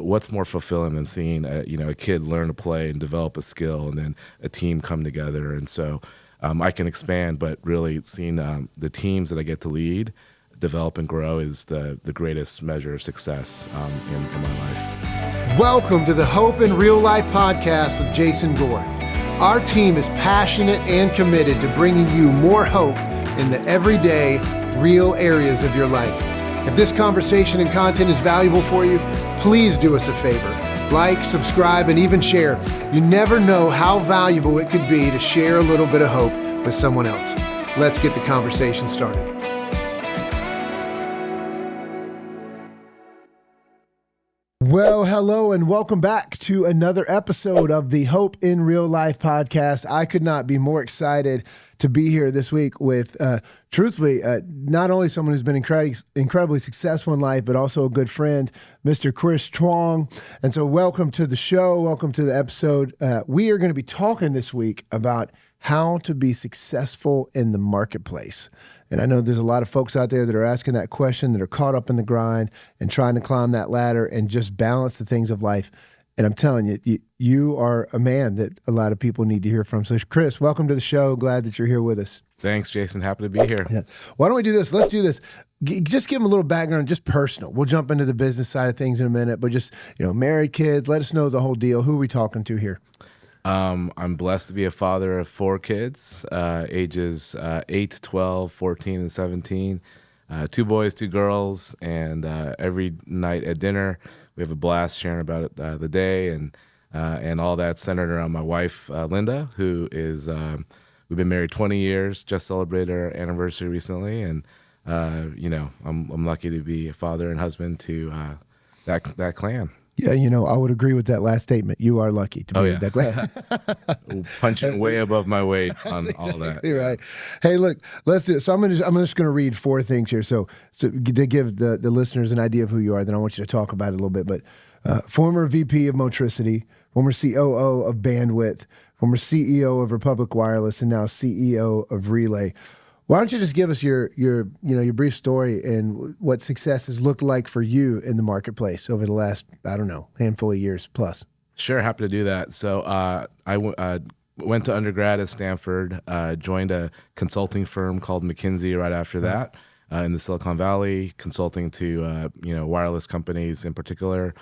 what's more fulfilling than seeing a kid learn to play and develop a skill, and then a team come together? And so I can expand, but really seeing the teams that I get to lead develop and grow is the greatest measure of success in my life. Welcome to the Hope in Real Life podcast with Jason Gore. Our team is passionate and committed to bringing you more hope in the everyday, real areas of your life. If this conversation and content is valuable for you, please do us a favor. Like, subscribe, and even share. You never know how valuable it could be to share a little bit of hope with someone else. Let's get the conversation started. Well, hello, and welcome back to another episode of the Hope in Real Life podcast. I could not be more excited to be here this week with, truthfully, not only someone who's been incredibly successful in life, but also a good friend, Mr. Chris Truong. And so welcome to the show. Welcome to the episode. We are going to be talking this week about how to be successful in the marketplace. And I know there's a lot of folks out there that are asking that question, that are caught up in the grind and trying to climb that ladder and just balance the things of life. And I'm telling you, you are a man that a lot of people need to hear from. So Chris, welcome to the show. Glad that you're here with us. Thanks, Jason. Happy to be here. Yeah. Why don't we do this? Let's do this. Just give them a little background, just personal. We'll jump into the business side of things in a minute, but just, married, kids, let us know the whole deal. Who are we talking to here? I'm blessed to be a father of 4 kids, ages 8, 12, 14, and 17. 2 boys, 2 girls, and every night at dinner, we have a blast sharing about the day, and all that centered around my wife, Linda, who is, we've been married 20 years, just celebrated our anniversary recently, and I'm lucky to be a father and husband to that clan. Yeah, I would agree with that last statement. You are lucky to be with that clan. Punching way above my weight on all that. You're right. Hey, look, let's do it. So I'm just going to read 4 things here. So to give the listeners an idea of who you are, then I want you to talk about it a little bit. But former VP of Motricity, former COO of Bandwidth, former CEO of Republic Wireless, and now CEO of Relay. Why don't you just give us your brief story and what success has looked like for you in the marketplace over the last, handful of years plus? Sure, happy to do that. So I went to undergrad at Stanford, joined a consulting firm called McKinsey right after that in the Silicon Valley, consulting to wireless companies in particular.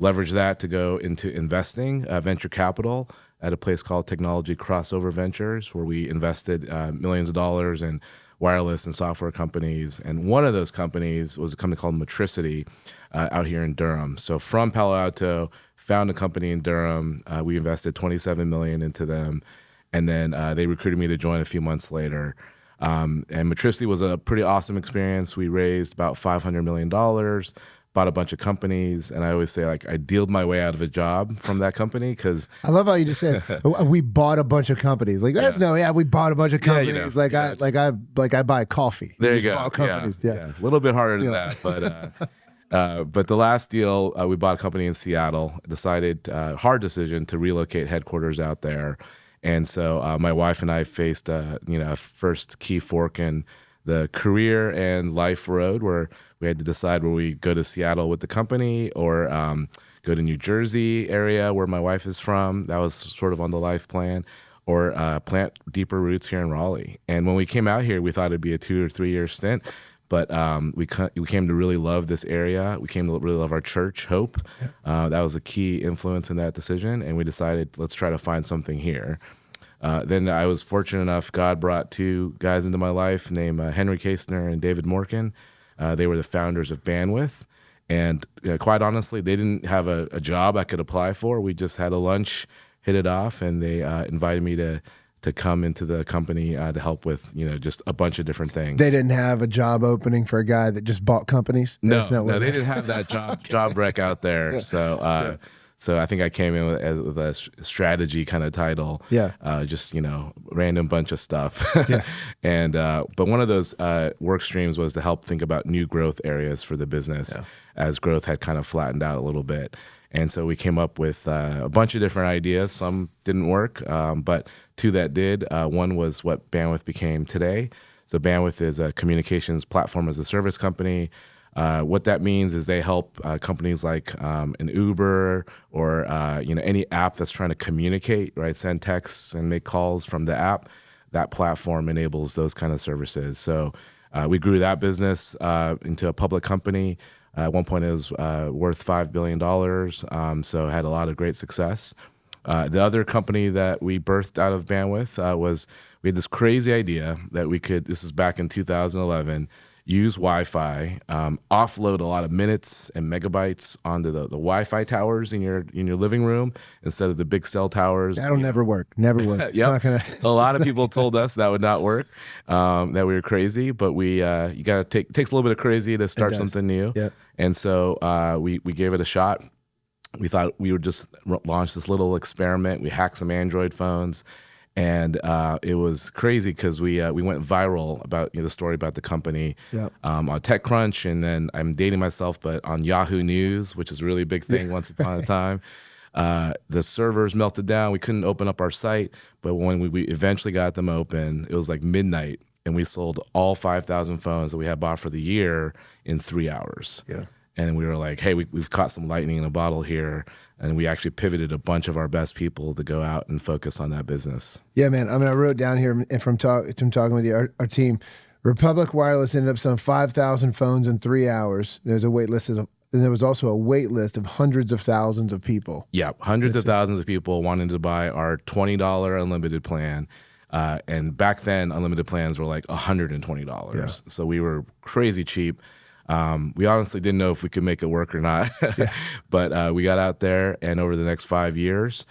Leveraged that to go into investing, venture capital, at a place called Technology Crossover Ventures, where we invested millions of dollars in wireless and software companies. And one of those companies was a company called Motricity out here in Durham. So from Palo Alto, found a company in Durham. We invested $27 million into them. And then they recruited me to join a few months later. And Motricity was a pretty awesome experience. We raised about $500 million. Bought a bunch of companies, and I always say, I dealed my way out of a job from that company because I love how you just said we bought a bunch of companies. We bought a bunch of companies. I buy coffee. There you go. Yeah. A little bit harder than that, but the last deal, we bought a company in Seattle. Decided, hard decision to relocate headquarters out there, and so my wife and I faced a first key fork in the career and life road where we had to decide where we go to Seattle with the company or go to New Jersey area where my wife is from. That was sort of on the life plan, or plant deeper roots here in Raleigh. And when we came out here, we thought it'd be a 2 or 3 year stint, but we came to really love this area. We came to really love our church, Hope. That was a key influence in that decision, and we decided, let's try to find something here. Then I was fortunate enough, God brought 2 guys into my life named Henry Kastner and David Morkin. They were the founders of Bandwidth. And quite honestly, they didn't have a job I could apply for. We just had a lunch, hit it off, and they invited me to come into the company to help with just a bunch of different things. They didn't have a job opening for a guy that just bought companies? No, they didn't have that job rec out there. So So I think I came in with a strategy kind of title. Yeah. Just, random bunch of stuff. Yeah. And but one of those work streams was to help think about new growth areas for the business as growth had kind of flattened out a little bit. And so we came up with a bunch of different ideas. Some didn't work, but 2 that did. One was what Bandwidth became today. So Bandwidth is a communications platform as a service company. What that means is they help companies like an Uber or any app that's trying to communicate, right? Send texts and make calls from the app. That platform enables those kind of services. So we grew that business into a public company. At one point, it was worth $5 billion, so had a lot of great success. The other company that we birthed out of Bandwidth was we had this crazy idea that we could, this is back in 2011, use Wi-Fi, offload a lot of minutes and megabytes onto the Wi-Fi towers in your living room instead of the big cell towers. That'll never work. Never work. Yep. A lot of people told us that would not work, that we were crazy, but you got to it takes a little bit of crazy to start something new. Yep. And so we gave it a shot. We thought we would just launch this little experiment. We hacked some Android phones. And it was crazy because we went viral about the story about the company on TechCrunch, and then I'm dating myself, but on Yahoo News, which is a really big thing once upon a time. The servers melted down. We couldn't open up our site, but when we eventually got them open, it was like midnight, and we sold all 5,000 phones that we had bought for the year in 3 hours. Yeah. And we were like, hey, we've caught some lightning in a bottle here. And we actually pivoted a bunch of our best people to go out and focus on that business. Yeah, man. I mean, I wrote down here from talking with you, our team, Republic Wireless ended up selling 5,000 phones in 3 hours. There's a wait list, and there was also a wait list of hundreds of thousands of people. Yeah, hundreds of thousands of people wanting to buy our $20 unlimited plan. And back then, unlimited plans were like $120. Yeah. So we were crazy cheap. We honestly didn't know if we could make it work or not, but we got out there, and over the next 5 years,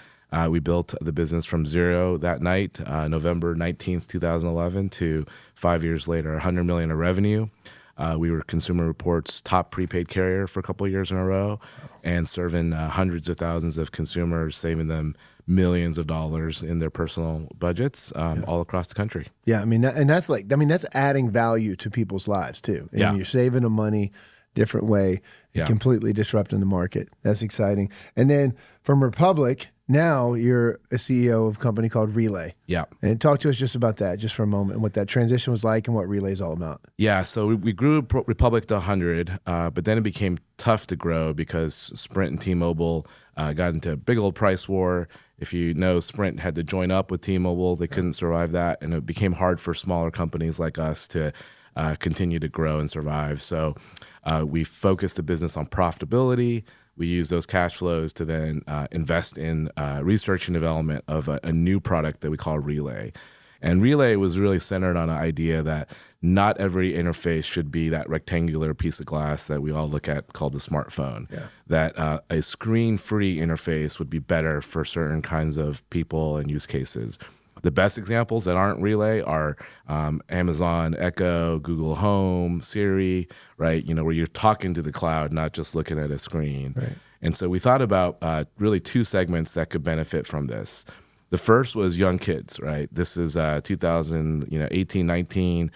we built the business from zero that night, November 19th, 2011, to 5 years later, $100 million of revenue. We were Consumer Reports' top prepaid carrier for a couple of years in a row, and serving hundreds of thousands of consumers, saving them millions of dollars in their personal budgets all across the country. Yeah, I mean, that's adding value to people's lives too. And you're saving them money, different way, and completely disrupting the market. That's exciting. And then from Republic, now you're a CEO of a company called Relay. Yeah. And talk to us just about that, just for a moment, and what that transition was like and what Relay is all about. Yeah, so we grew Republic to 100, but then it became tough to grow because Sprint and T-Mobile got into a big old price war. If you know, Sprint had to join up with T-Mobile. They couldn't survive that, and it became hard for smaller companies like us to continue to grow and survive. So we focused the business on profitability. We use those cash flows to then invest in research and development of a new product that we call Relay. And Relay was really centered on an idea that not every interface should be that rectangular piece of glass that we all look at called the smartphone. Yeah. That a screen-free interface would be better for certain kinds of people and use cases. The best examples that aren't Relay are Amazon Echo, Google Home, Siri, right? Where you're talking to the cloud, not just looking at a screen. Right. And so we thought about really two segments that could benefit from this. The first was young kids, right? This is 2018, 19.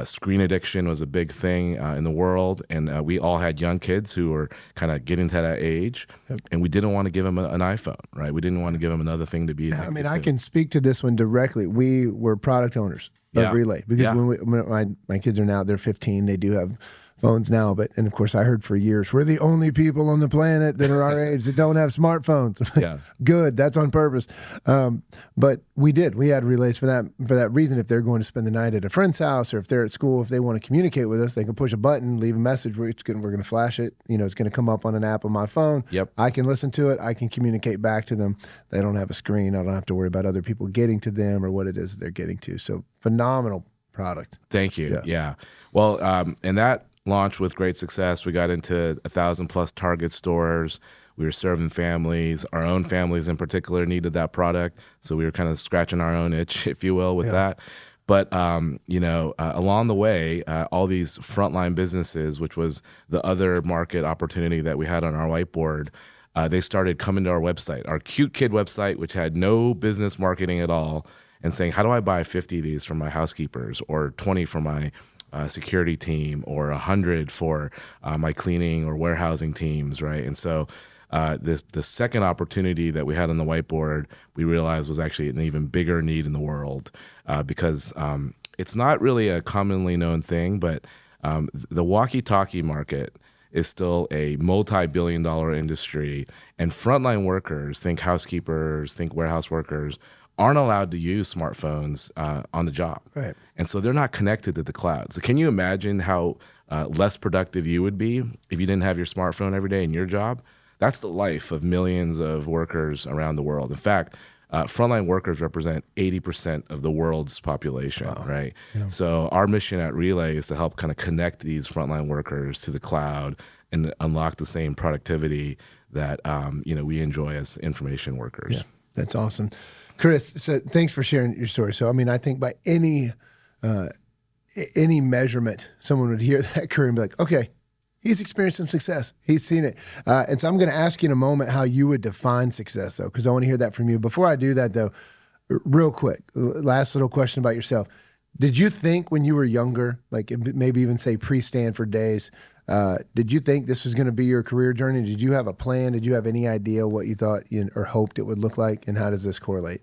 Screen addiction was a big thing in the world, and we all had young kids who were kind of getting to that age, and we didn't want to give them an iPhone, right? We didn't want to give them another thing to be. I mean, I can speak to this one directly. We were product owners of Relay because when my kids are now, they're 15. They do have phones now, and of course I heard for years, we're the only people on the planet that are our age that don't have smartphones. Yeah. Good. That's on purpose. But we had Relays for that reason. If they're going to spend the night at a friend's house, or if they're at school, if they want to communicate with us, they can push a button, leave a message. We're going to flash it. It's going to come up on an app on my phone. Yep. I can listen to it. I can communicate back to them. They don't have a screen. I don't have to worry about other people getting to them or what it is that they're getting to. So phenomenal product. Thank you. Yeah. Well, and that launched with great success. We got into 1,000+ Target stores. We were serving families. Our own families in particular needed that product. So we were kind of scratching our own itch, if you will, with that. But, along the way, all these frontline businesses, which was the other market opportunity that we had on our whiteboard, they started coming to our website, our cute kid website, which had no business marketing at all, and saying, how do I buy 50 of these for my housekeepers, or 20 for my security team, or 100 for my cleaning or warehousing teams, right? And so the second opportunity that we had on the whiteboard, we realized was actually an even bigger need in the world because it's not really a commonly known thing, but The walkie-talkie market is still a multi-billion-dollar industry, and frontline workers, think housekeepers, think warehouse workers, aren't allowed to use smartphones on the job. Right. And so they're not connected to the cloud. So can you imagine how less productive you would be if you didn't have your smartphone every day in your job? That's the life of millions of workers around the world. In fact, frontline workers represent 80% of the world's population, right? Yeah. So our mission at Relay is to help kind of connect these frontline workers to the cloud and unlock the same productivity that we enjoy as information workers. Yeah, that's awesome. Chris, so thanks for sharing your story. So, I mean, I think by any measurement, someone would hear that career and be like, okay, he's experienced some success. He's seen it. And so I'm going to ask you in a moment how you would define success, though, because I want to hear that from you. Before I do that, though, real quick, last little question about yourself. Did you think when you were younger, like maybe even say pre-Stanford days, did you think this was going to be your career journey? Did you have a plan? Did you have any idea what you thought or hoped it would look like? And how does this correlate?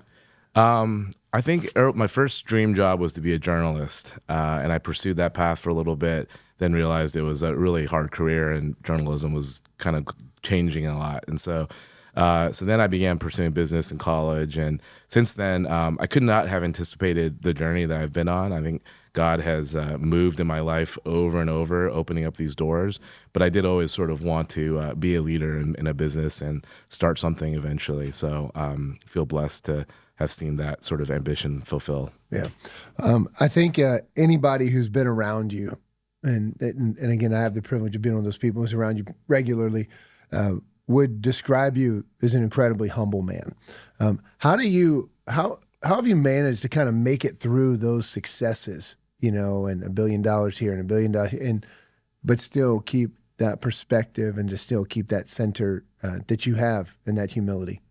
I think my first dream job was to be a journalist, and I pursued that path for a little bit, then realized it was a really hard career and journalism was kind of changing a lot. And so then I began pursuing business in college. And since then, I could not have anticipated the journey that I've been on. I think God has moved in my life over and over, opening up these doors. But I did always sort of want to be a leader in a business and start something eventually. So feel blessed to have seen that sort of ambition fulfill. Yeah. I think anybody who's been around you, and again, I have the privilege of being one of those people who's around you regularly, would describe you as an incredibly humble man. How have you managed to kind of make it through those successes, and $1 billion here and $1 billion, but still keep that perspective and just still keep that center that you have and that humility?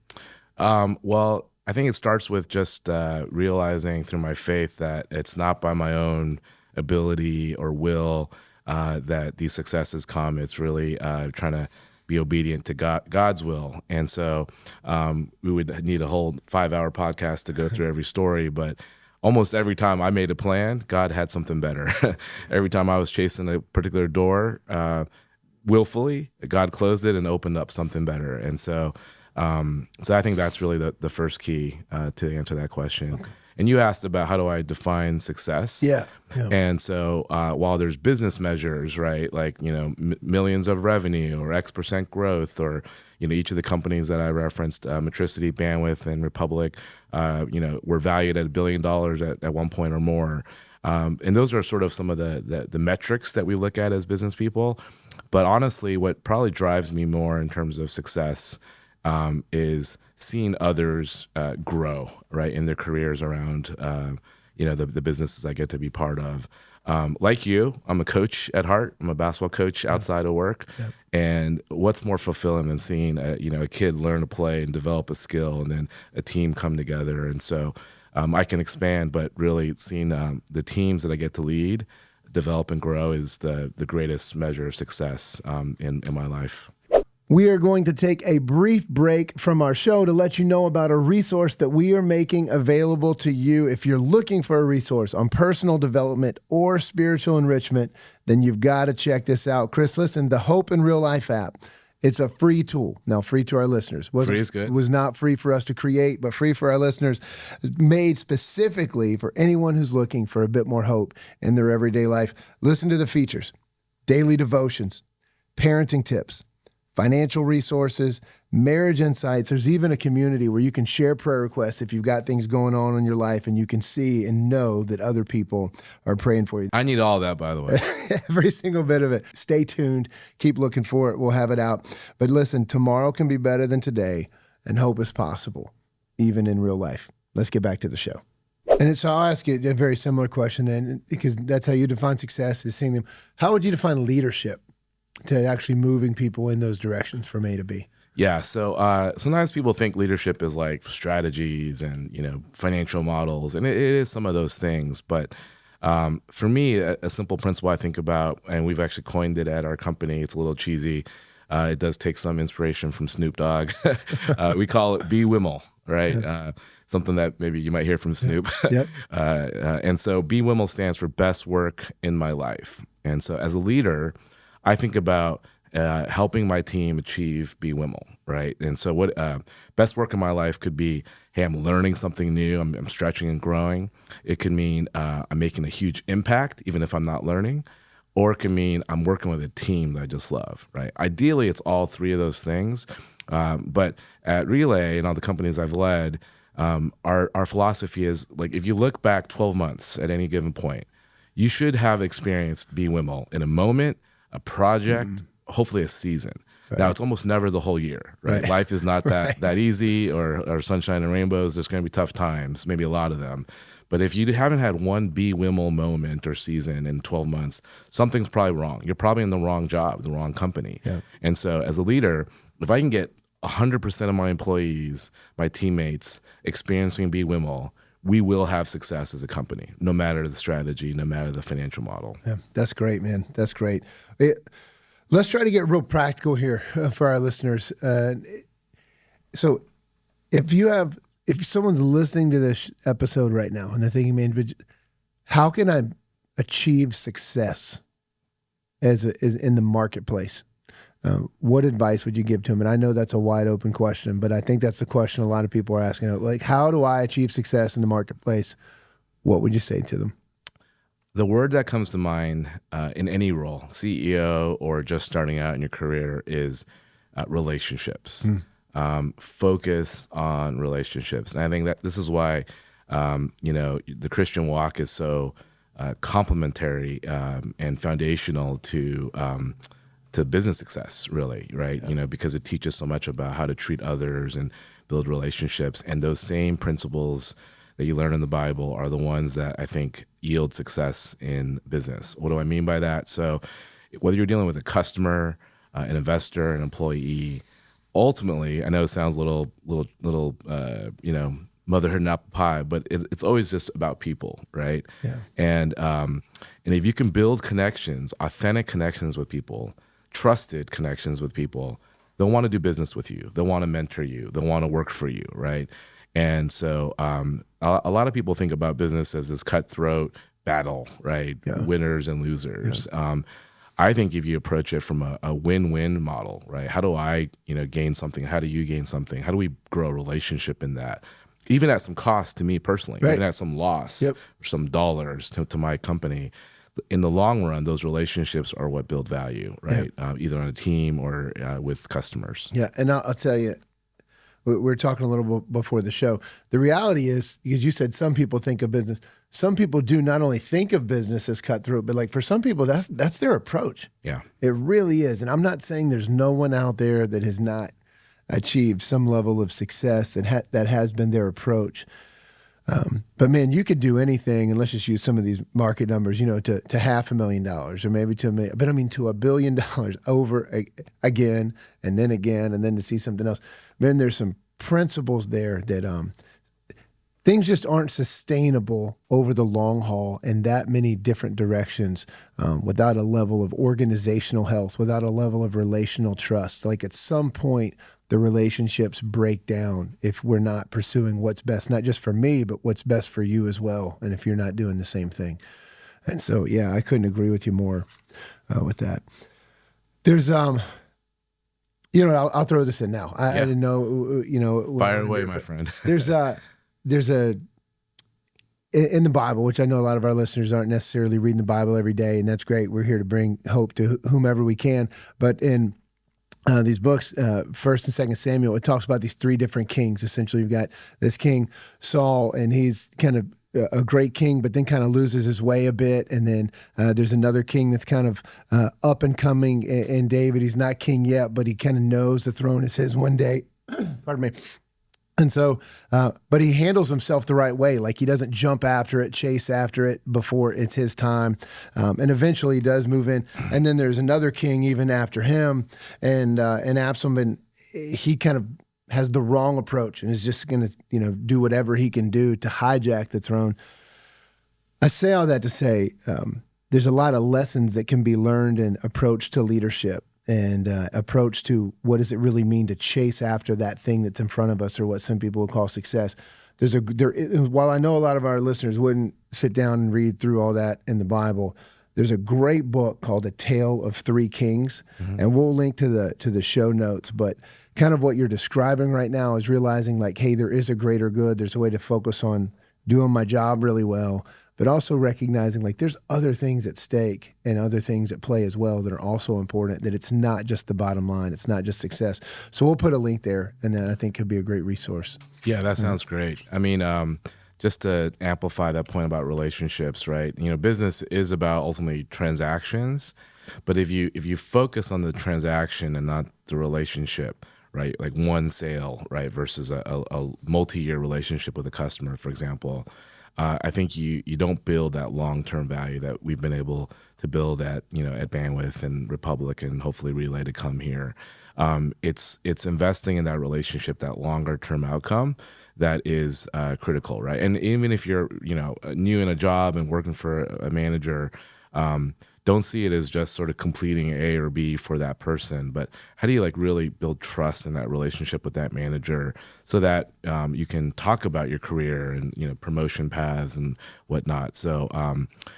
Well, I think it starts with just realizing through my faith that it's not by my own ability or will that these successes come. It's really trying to be obedient to God's will. And so we would need a whole 5-hour podcast to go through every story, but almost every time I made a plan, God had something better. Every time I was chasing a particular door willfully, God closed it and opened up something better. And so I think that's really the first key to answer that question. Okay. And you asked about how do I define success? Yeah. And so while there's business measures, right, like millions of revenue or X% growth, or each of the companies that I referenced, Matricity, Bandwidth, and Republic, were valued at $1 billion at one point or more. And those are sort of some of the metrics that we look at as business people. But honestly, what probably drives me more in terms of success is seeing others grow, right, in their careers around, the businesses I get to be part of. Like you, I'm a coach at heart. I'm a basketball coach outside of work. Yeah. And what's more fulfilling than seeing a kid learn to play and develop a skill, and then a team come together? And so I can expand, but really seeing the teams that I get to lead develop and grow is the greatest measure of success in my life. We are going to take a brief break from our show to let you know about a resource that we are making available to you. If you're looking for a resource on personal development or spiritual enrichment, then you've got to check this out. Chris, listen, the Hope in Real Life app, it's a free tool. Now, free to our listeners. Free is good. It was not free for us to create, but free for our listeners, made specifically for anyone who's looking for a bit more hope in their everyday life. Listen to the features: daily devotions, parenting tips, financial resources, marriage insights. There's even a community where you can share prayer requests if you've got things going on in your life, and you can see and know that other people are praying for you. I need all that, by the way. Every single bit of it. Stay tuned. Keep looking for it. We'll have it out. But listen, tomorrow can be better than today, and hope is possible, even in real life. Let's get back to the show. And so I'll ask you a very similar question then, because that's how you define success, is seeing them. How would you define leadership to actually moving people in those directions from A to B? Yeah. So sometimes people think leadership is like strategies and, financial models, and it is some of those things. But for me, a simple principle I think about, and we've actually coined it at our company, it's a little cheesy. It does take some inspiration from Snoop Dogg. We call it BWIML, right? Something that maybe you might hear from Snoop. Yep. And so BWIML stands for best work in my life. And so as a leader, I think about helping my team achieve BWIML, right? And so what best work in my life could be, hey, I'm learning something new, I'm stretching and growing. It could mean I'm making a huge impact, even if I'm not learning. Or it can mean I'm working with a team that I just love, right? Ideally, it's all three of those things. But at Relay and all the companies I've led, our philosophy is, like, if you look back 12 months at any given point, you should have experienced BWIML in a moment, a project, hopefully a season. Right. Now, it's almost never the whole year, right? Life is not that easy or sunshine and rainbows. There's going to be tough times, maybe a lot of them. But if you haven't had one BWIML moment or season in 12 months, something's probably wrong. You're probably in the wrong job, the wrong company. Yeah. And so as a leader, if I can get 100% of my employees, my teammates experiencing BWIML, we will have success as a company, no matter the strategy, no matter the financial model. Yeah, that's great, man. That's great. Let's try to get real practical here for our listeners. So if someone's listening to this episode right now and they're thinking, man, how can I achieve success as in the marketplace? What advice would you give to them? And I know that's a wide open question, but I think that's the question a lot of people are asking. Like, how do I achieve success in the marketplace? What would you say to them? The word that comes to mind in any role, CEO or just starting out in your career, is relationships. Focus on relationships. And I think that this is why, the Christian walk is so complementary and foundational to business success, really, right? Yeah. Because it teaches so much about how to treat others and build relationships. And those same principles that you learn in the Bible are the ones that I think yield success in business. What do I mean by that? So whether you're dealing with a customer, an investor, an employee, ultimately, I know it sounds a little, motherhood and apple pie, but it's always just about people, right? Yeah. And if you can build connections, authentic connections with people, trusted connections with people, they'll want to do business with you. They'll want to mentor you. They'll want to work for you, right? And so a lot of people think about business as this cutthroat battle, right? Yeah. Winners and losers. Yeah. I think if you approach it from a win-win model, right? How do I, gain something? How do you gain something? How do we grow a relationship in that? Even at some cost to me personally, right. Even at some loss or some dollars to my company. In the long run, those relationships are what build value, right? Yeah. Either on a team or with customers. Yeah, and I'll tell you, we were talking a little bit before the show. The reality is, because you said some people think of business, some people do not only think of business as cutthroat, but like for some people, that's their approach. Yeah, it really is. And I'm not saying there's no one out there that has not achieved some level of success that has been their approach. But man, you could do anything, and let's just use some of these market numbers, to $500,000 or maybe to $1 million, but I mean to $1 billion over again, and then to see something else. Then there's some principles there that things just aren't sustainable over the long haul in that many different directions without a level of organizational health, without a level of relational trust. Like at some point, the relationships break down if we're not pursuing what's best, not just for me, but what's best for you as well. And if you're not doing the same thing. And so, yeah, I couldn't agree with you more with that. There's, I'll throw this in now. I didn't know, Fire away, my friend. There's in the Bible, which I know a lot of our listeners aren't necessarily reading the Bible every day, and that's great. We're here to bring hope to whomever we can. But in these books, 1st and 2nd Samuel, it talks about these three different kings. Essentially, you've got this king, Saul, and he's kind of a great king, but then kind of loses his way a bit. And then there's another king that's kind of up and coming in David. He's not king yet, but he kind of knows the throne is his one day. Pardon me. And so, but he handles himself the right way. Like he doesn't jump after it, chase after it before it's his time. And eventually he does move in. And then there's another king even after him, and Absalom, and he kind of has the wrong approach and is just going to, do whatever he can do to hijack the throne. I say all that to say, there's a lot of lessons that can be learned in approach to leadership and approach to what does it really mean to chase after that thing that's in front of us, or what some people would call success. While I know a lot of our listeners wouldn't sit down and read through all that in the Bible, there's a great book called A Tale of Three Kings, and we'll link to the show notes. But kind of what you're describing right now is realizing like, hey, there is a greater good. There's a way to focus on doing my job really well, but also recognizing like there's other things at stake and other things at play as well that are also important, that it's not just the bottom line. It's not just success. So we'll put a link there, and that I think could be a great resource. Yeah, that sounds great. I mean, just to amplify that point about relationships, right? Business is about ultimately transactions, but if you focus on the transaction and not the relationship, right? Like one sale, right, versus a multi-year relationship with a customer, for example, I think you don't build that long-term value that we've been able to build at Bandwidth and Republic and hopefully Relay to come here. It's investing in that relationship, that longer-term outcome that is critical, right? And even if you're new in a job and working for a manager, don't see it as just sort of completing A or B for that person, but how do you like really build trust in that relationship with that manager so that you can talk about your career and promotion paths and whatnot. So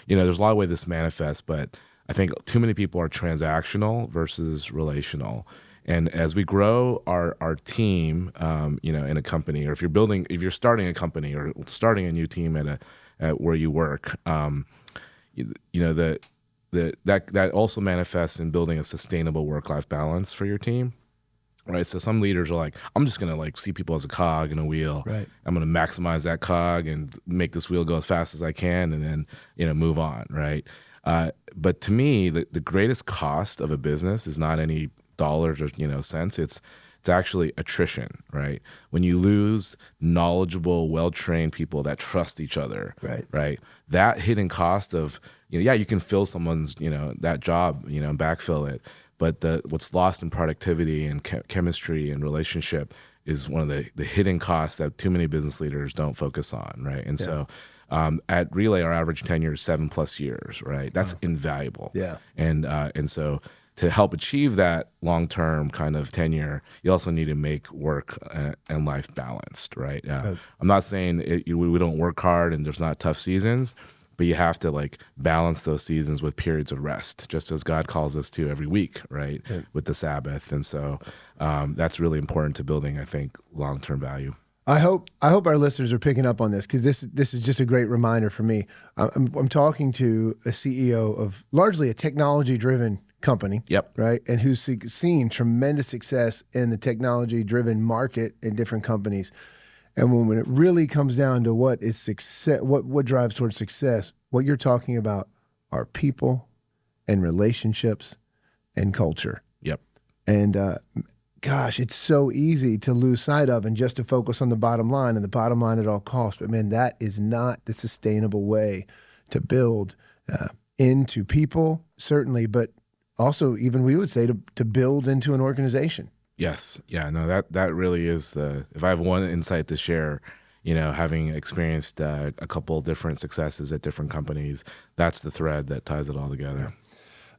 there's a lot of ways this manifests, but I think too many people are transactional versus relational. And as we grow our team, in a company, or if you're starting a company or starting a new team at where you work, that also manifests in building a sustainable work-life balance for your team, right? So some leaders are like, I'm just gonna like see people as a cog in a wheel. Right. I'm gonna maximize that cog and make this wheel go as fast as I can, and then move on, right? But to me, the greatest cost of a business is not any dollars or cents. It's actually attrition, right? When you lose knowledgeable, well-trained people that trust each other, right? That hidden cost of, you can fill someone's, that job, and backfill it, but what's lost in productivity and chemistry and relationship is one of the hidden costs that too many business leaders don't focus on, right? And so at Relay, our average tenure is 7+ years, right? That's invaluable. Yeah. And so to help achieve that long-term kind of tenure, you also need to make work and life balanced, right? I'm not saying we don't work hard and there's not tough seasons, but you have to like balance those seasons with periods of rest, just as God calls us to every week, right? With the Sabbath. And so that's really important to building, I think, long-term value. I hope our listeners are picking up on this, because this is just a great reminder for me. I'm talking to a CEO of largely a technology-driven company, right, and who's seen tremendous success in the technology-driven market in different companies. And when it really comes down to what is success, what drives towards success, what you're talking about are people and relationships and culture. And gosh, it's so easy to lose sight of and just to focus on the bottom line and the bottom line at all costs. But man, that is not the sustainable way to build into people, certainly, but also even we would say to build into an organization. Yes. Yeah, no, that really is if I have one insight to share, having experienced a couple different successes at different companies, that's the thread that ties it all together.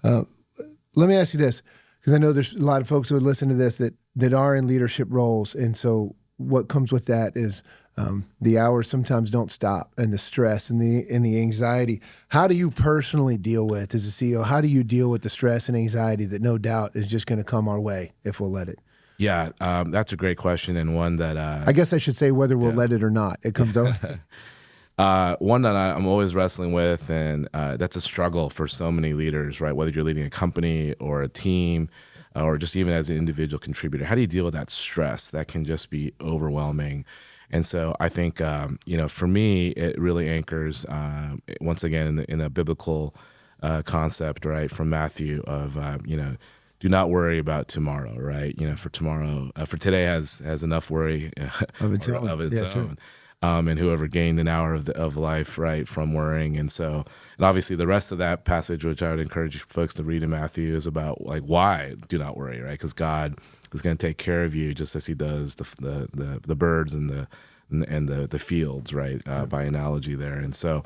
Let me ask you this, because I know there's a lot of folks who would listen to this that are in leadership roles. And so what comes with that is the hours sometimes don't stop, and the stress and the anxiety. How do you personally deal with, as a CEO, how do you deal with the stress and anxiety that no doubt is just going to come our way if we'll let it? Yeah, that's a great question, and one that I guess I should say whether we'll let it or not. It comes down. One that I'm always wrestling with, and that's a struggle for so many leaders, right? Whether you're leading a company or a team, or just even as an individual contributor, how do you deal with that stress that can just be overwhelming? And so I think, for me, it really anchors, once again, in a biblical concept, right, from Matthew of, do not worry about tomorrow, right? For tomorrow, for today has enough worry of its own. And whoever gained an hour of life, right, from worrying. And so, and obviously the rest of that passage, which I would encourage folks to read in Matthew, is about like why do not worry, right? Because God is going to take care of you just as He does the birds and the fields, right? By analogy there. And so,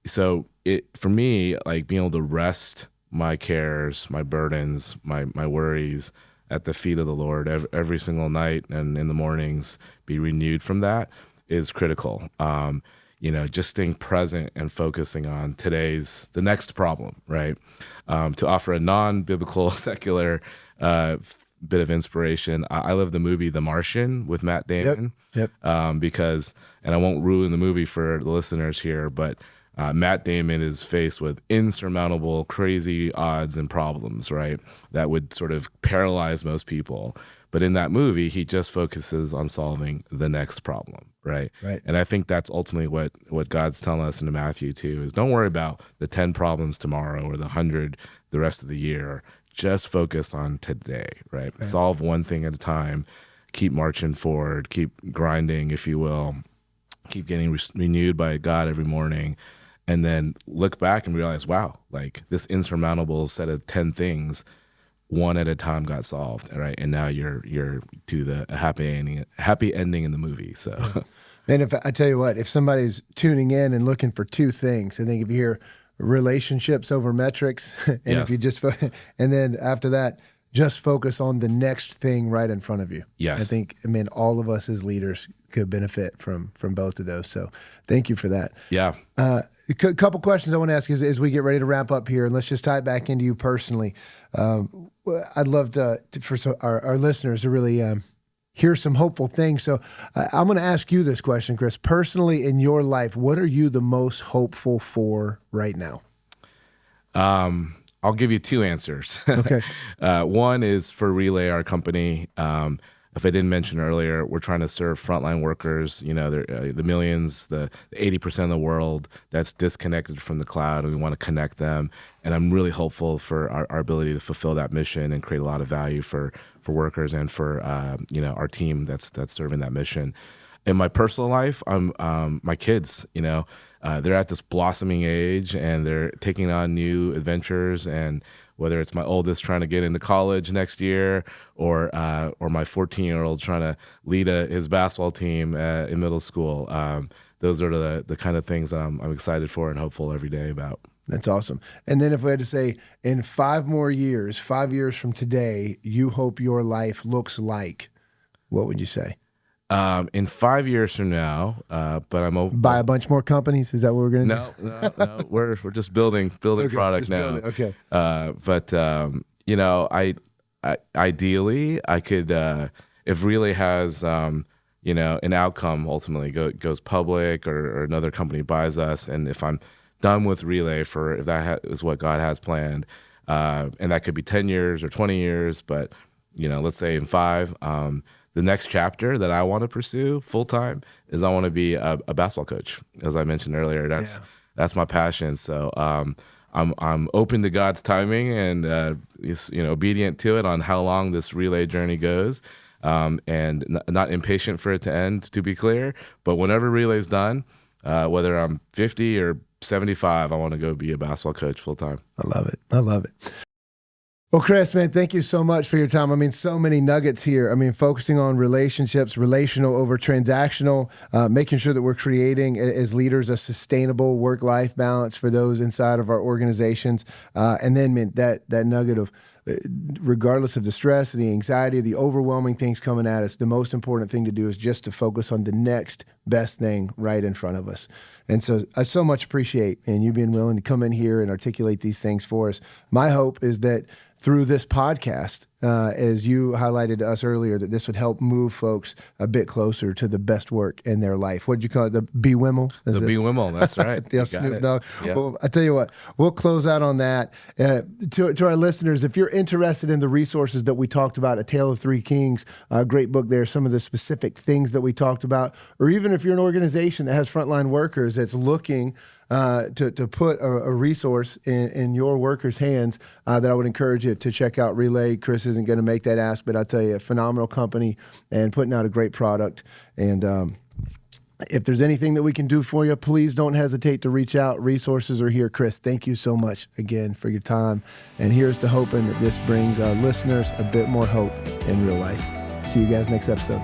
so it for me, like being able to rest my cares, my burdens, my worries at the feet of the Lord every single night, and in the mornings be renewed from that is critical. Just staying present and focusing on the next problem, right? To offer a non-biblical, secular bit of inspiration, I love the movie The Martian with Matt Damon. Yep. Because, and I won't ruin the movie for the listeners here, but Matt Damon is faced with insurmountable, crazy odds and problems, right? That would sort of paralyze most people. But in that movie, he just focuses on solving the next problem, right? Right. And I think that's ultimately what God's telling us in Matthew too, is don't worry about the 10 problems tomorrow or the 100 the rest of the year. Just focus on today, right? Solve one thing at a time. Keep marching forward. Keep grinding, if you will. Keep getting renewed by God every morning. And then look back and realize, wow, like this insurmountable set of 10 things, one at a time got solved, right? And now you're to the happy ending in the movie. So, and if I tell you what, if somebody's tuning in and looking for two things, I think if you hear relationships over metrics, and if you just and then after that, just focus on the next thing right in front of you. Yes, I think all of us as leaders could benefit from both of those. So, thank you for that. Yeah. A couple questions I want to ask as we get ready to wrap up here, and let's just tie it back into you personally. I'd love for our listeners to really hear some hopeful things. So I'm going to ask you this question, Chris. Personally, in your life, what are you the most hopeful for right now? I'll give you two answers. Okay. One is for Relay, our company. If I didn't mention earlier, we're trying to serve frontline workers, the millions, the 80% of the world that's disconnected from the cloud, and we want to connect them. And I'm really hopeful for our ability to fulfill that mission and create a lot of value for workers and for our team that's serving that mission. In my personal life, my kids, they're at this blossoming age and they're taking on new adventures, and whether it's my oldest trying to get into college next year or my 14-year-old trying to lead his basketball team in middle school. Those are the kind of things that I'm excited for and hopeful every day about. That's awesome. And then if we had to say in 5 years from today, you hope your life looks like, what would you say? In 5 years from now, but I'm open. Buy a bunch more companies. Is that what we're going to do? No. We're just building products now. Okay. But ideally, I could, if Relay has, an outcome ultimately goes public or another company buys us, and if I'm done with Relay if that is what God has planned, and that could be 10 years or 20 years, but let's say in 5. The next chapter that I want to pursue full time is I want to be a basketball coach, as I mentioned earlier. That's my passion. So I'm open to God's timing and obedient to it on how long this Relay journey goes, and not impatient for it to end. To be clear, but whenever Relay's done, whether I'm 50 or 75, I want to go be a basketball coach full time. I love it. Well, Chris, man, thank you so much for your time. I mean, so many nuggets here. I mean, focusing on relationships, relational over transactional, making sure that we're creating as leaders a sustainable work-life balance for those inside of our organizations. And then that nugget of regardless of the stress, the anxiety, the overwhelming things coming at us, the most important thing to do is just to focus on the next best thing right in front of us. And so I so much appreciate and you being willing to come in here and articulate these things for us. My hope is that through this podcast, as you highlighted to us earlier, that this would help move folks a bit closer to the best work in their life. What did you call it? The BWIML? BWIML, that's right. The Snoop Dogg. Yep. Well, I tell you what, we'll close out on that. To our listeners, if you're interested in the resources that we talked about, A Tale of Three Kings, a great book there, some of the specific things that we talked about, or even if you're an organization that has frontline workers that's looking to put a resource in your workers' hands, that I would encourage you to check out Relay. Chris isn't going to make that ask, but I'll tell you, a phenomenal company and putting out a great product. And if there's anything that we can do for you, please don't hesitate to reach out. Resources are here. Chris, thank you so much again for your time. And here's to hoping that this brings our listeners a bit more hope in real life. See you guys next episode.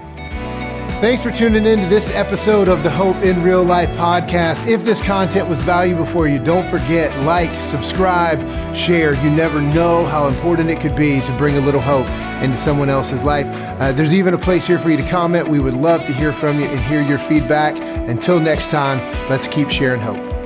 Thanks for tuning in to this episode of the Hope in Real Life podcast. If this content was valuable for you, don't forget, like, subscribe, share. You never know how important it could be to bring a little hope into someone else's life. There's even a place here for you to comment. We would love to hear from you and hear your feedback. Until next time, let's keep sharing hope.